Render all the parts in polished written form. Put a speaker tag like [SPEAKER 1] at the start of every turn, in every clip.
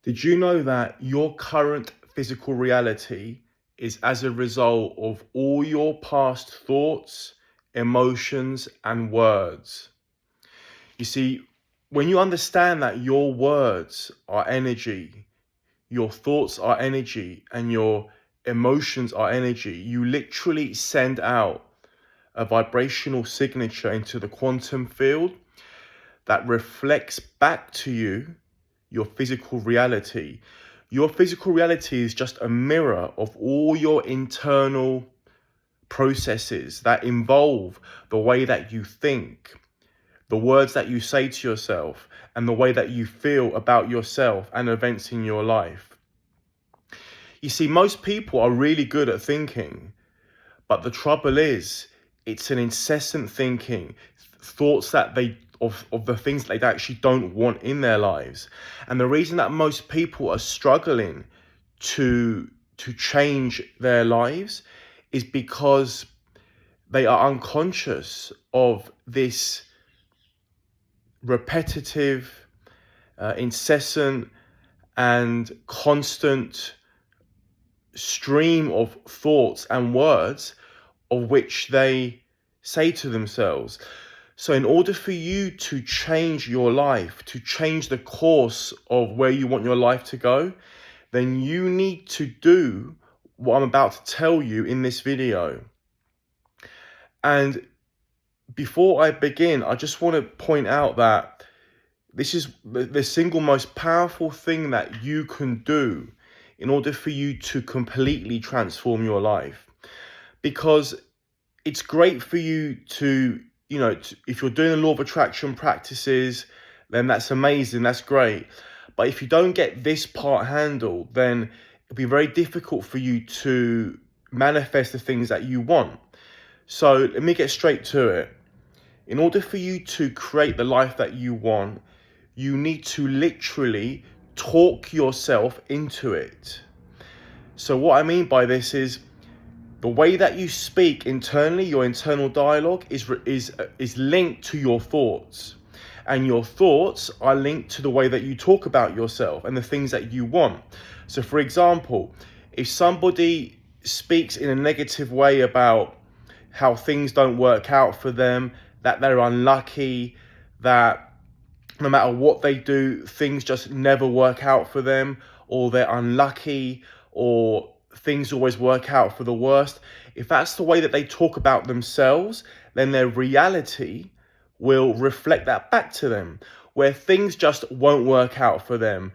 [SPEAKER 1] Did you know that your current physical reality is as a result of all your past thoughts, emotions, and words? You see, when you understand that your words are energy, your thoughts are energy, and your emotions are energy, you literally send out a vibrational signature into the quantum field that reflects back to you your physical reality. Your physical reality is just a mirror of all your internal processes that involve the way that you think, the words that you say to yourself, and the way that you feel about yourself and events in your life. You see, most people are really good at thinking, but the trouble is, it's an incessant thinking, thoughts that of the things that they actually don't want in their lives. And the reason that most people are struggling to change their lives is because they are unconscious of this repetitive, incessant, and constant stream of thoughts and words of which they say to themselves. So in order for you to change your life, to change the course of where you want your life to go, then you need to do what I'm about to tell you in this video. And before I begin, I just want to point out that this is the single most powerful thing that you can do in order for you to completely transform your life. Because it's great for you to, if you're doing the law of attraction practices, then that's amazing, that's great. But if you don't get this part handled, then it'll be very difficult for you to manifest the things that you want. So let me get straight to it. In order for you to create the life that you want, you need to literally talk yourself into it. So what I mean by this is the way that you speak internally, your internal dialogue is linked to your thoughts. And your thoughts are linked to the way that you talk about yourself and the things that you want. So for example, if somebody speaks in a negative way about how things don't work out for them, that they're unlucky, that no matter what they do, things just never work out for them, or they're unlucky, or things always work out for the worst. If that's the way that they talk about themselves, then their reality will reflect that back to them, where things just won't work out for them.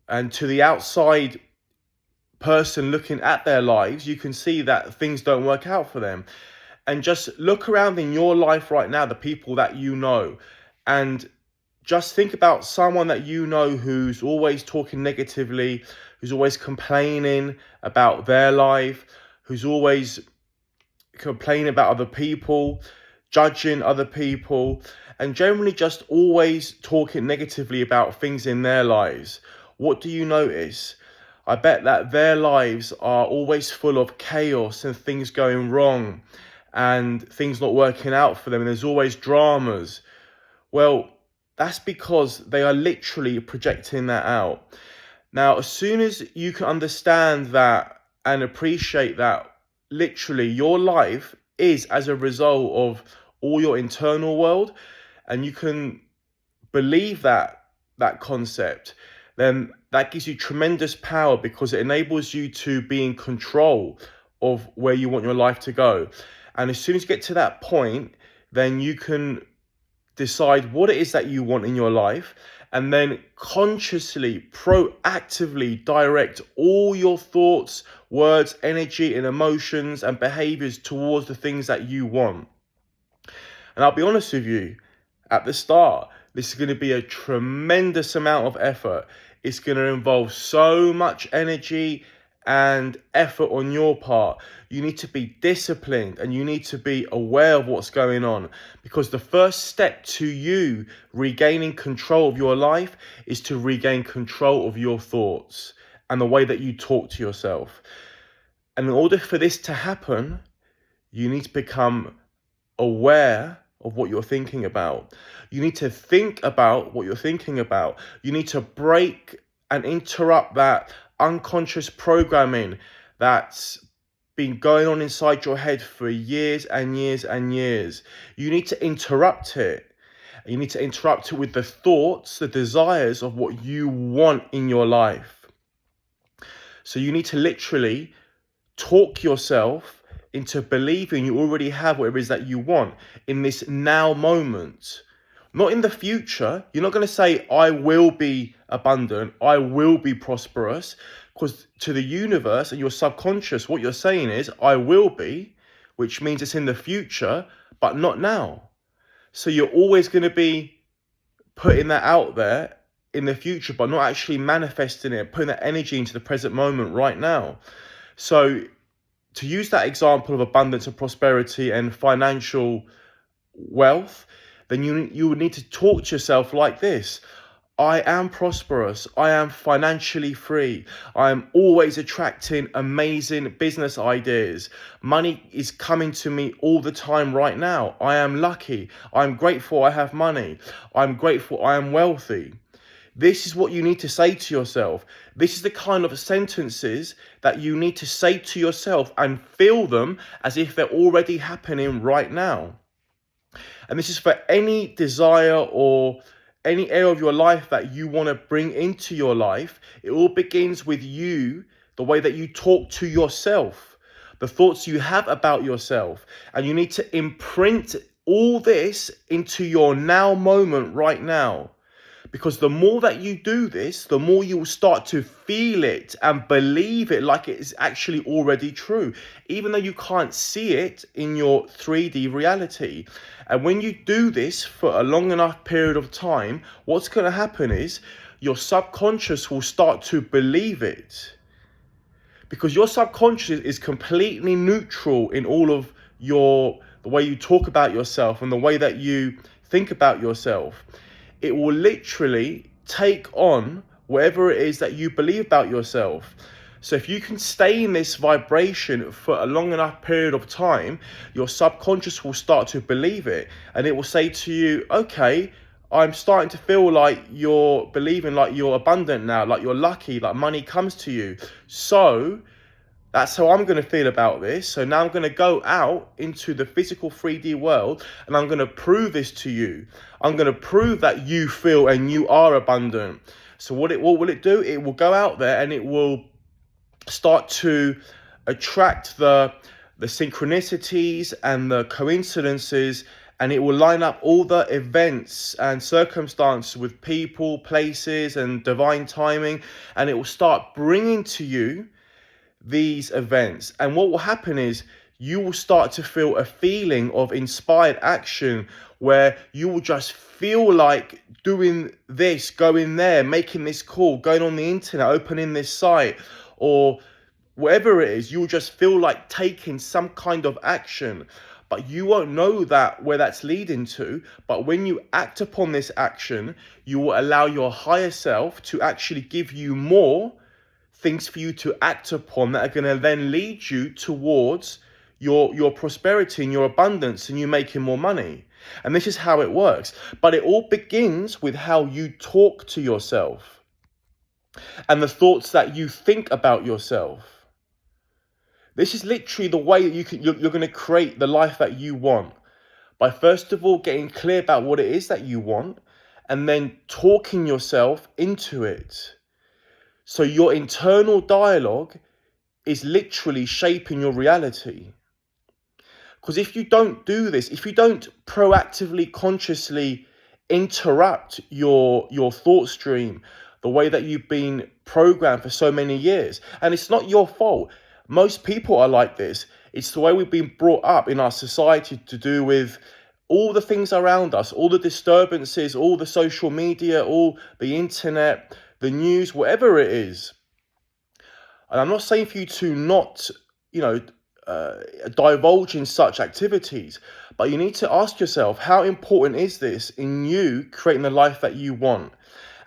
[SPEAKER 1] And to the outside person looking at their lives, you can see that things don't work out for them. And just look around in your life right now, the people that you know, and just think about someone that you know who's always talking negatively, who's always complaining about their life, who's always complaining about other people, judging other people, and generally just always talking negatively about things in their lives. What do you notice? I bet that their lives are always full of chaos and things going wrong and things not working out for them, and there's always dramas. Well, that's because they are literally projecting that out. Now, as soon as you can understand that and appreciate that literally your life is as a result of all your internal world, and you can believe that concept, then that gives you tremendous power because it enables you to be in control of where you want your life to go. And as soon as you get to that point, then you can decide what it is that you want in your life, and then consciously, proactively direct all your thoughts, words, energy, and emotions and behaviors towards the things that you want. And I'll be honest with you, at the start, this is going to be a tremendous amount of effort. It's going to involve so much energy and effort on your part. You need to be disciplined and you need to be aware of what's going on, because the first step to you regaining control of your life is to regain control of your thoughts and the way that you talk to yourself. And in order for this to happen, you need to become aware of what you're thinking about. You need to think about what you're thinking about. You need to break and interrupt that unconscious programming that's been going on inside your head for years and years and years. You need to interrupt it. You need to interrupt it with the thoughts, the desires of what you want in your life. So you need to literally talk yourself into believing you already have whatever it is that you want in this now moment. Not in the future. You're not going to say, I will be abundant, I will be prosperous, because to the universe and your subconscious, what you're saying is, I will be, which means it's in the future, but not now. So you're always going to be putting that out there in the future, but not actually manifesting it, putting that energy into the present moment right now. So to use that example of abundance and prosperity and financial wealth, then you would need to talk to yourself like this. I am prosperous. I am financially free. I am always attracting amazing business ideas. Money is coming to me all the time right now. I am lucky. I'm grateful I have money. I'm grateful I am wealthy. This is what you need to say to yourself. This is the kind of sentences that you need to say to yourself and feel them as if they're already happening right now. And this is for any desire or any area of your life that you want to bring into your life. It all begins with you, the way that you talk to yourself, the thoughts you have about yourself. And you need to imprint all this into your now moment right now. Because the more that you do this, the more you will start to feel it and believe it like it is actually already true, even though you can't see it in your 3D reality. And when you do this for a long enough period of time, what's going to happen is your subconscious will start to believe it. Because your subconscious is completely neutral in all of the way you talk about yourself and the way that you think about yourself. It will literally take on whatever it is that you believe about yourself. So if you can stay in this vibration for a long enough period of time, your subconscious will start to believe it. And it will say to you, okay, I'm starting to feel like you're believing like you're abundant now, like you're lucky, like money comes to you. So that's how I'm going to feel about this. So now I'm going to go out into the physical 3D world and I'm going to prove this to you. I'm going to prove that you feel and you are abundant. So what will it do? It will go out there and it will start to attract the synchronicities and the coincidences, and it will line up all the events and circumstances with people, places, and divine timing, and it will start bringing to you these events. And what will happen is you will start to feel a feeling of inspired action where you will just feel like doing this, going there, making this call, going on the internet, opening this site, or whatever it is. You will just feel like taking some kind of action, but you won't know that where that's leading to. But when you act upon this action, you will allow your higher self to actually give you more things for you to act upon that are going to then lead you towards your prosperity and your abundance and you making more money. And this is how it works. But it all begins with how you talk to yourself and the thoughts that you think about yourself. This is literally the way that you're going to create the life that you want, by first of all getting clear about what it is that you want and then talking yourself into it. So your internal dialogue is literally shaping your reality. Because if you don't do this, if you don't proactively, consciously interrupt your thought stream, the way that you've been programmed for so many years, and it's not your fault. Most people are like this. It's the way we've been brought up in our society to do with all the things around us, all the disturbances, all the social media, all the internet, the news, whatever it is. And I'm not saying for you to not, divulge in such activities, but you need to ask yourself, how important is this in you creating the life that you want?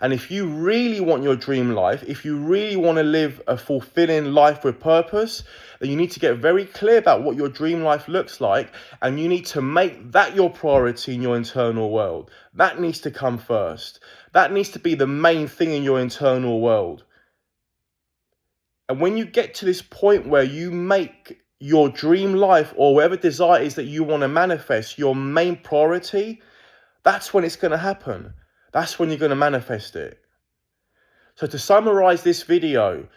[SPEAKER 1] And if you really want your dream life, if you really want to live a fulfilling life with purpose, then you need to get very clear about what your dream life looks like. And you need to make that your priority in your internal world. That needs to come first. That needs to be the main thing in your internal world. And when you get to this point where you make your dream life or whatever desire is that you want to manifest your main priority, that's when it's going to happen. That's when you're going to manifest it. So to summarize this video,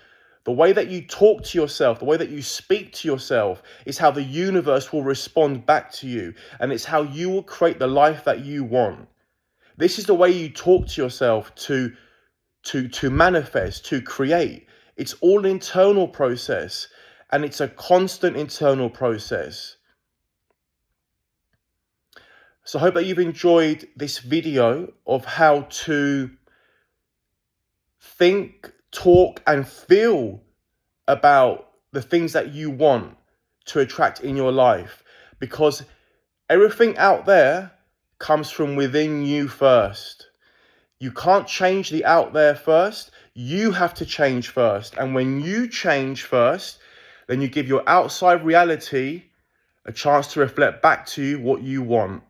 [SPEAKER 1] the way that you talk to yourself, the way that you speak to yourself is how the universe will respond back to you. And it's how you will create the life that you want. This is the way you talk to yourself to manifest, to create. It's all an internal process, and it's a constant internal process. So I hope that you've enjoyed this video of how to think, talk, and feel about the things that you want to attract in your life. Because everything out there comes from within you first. You can't change the out there first. You have to change first. And when you change first, then you give your outside reality a chance to reflect back to you what you want.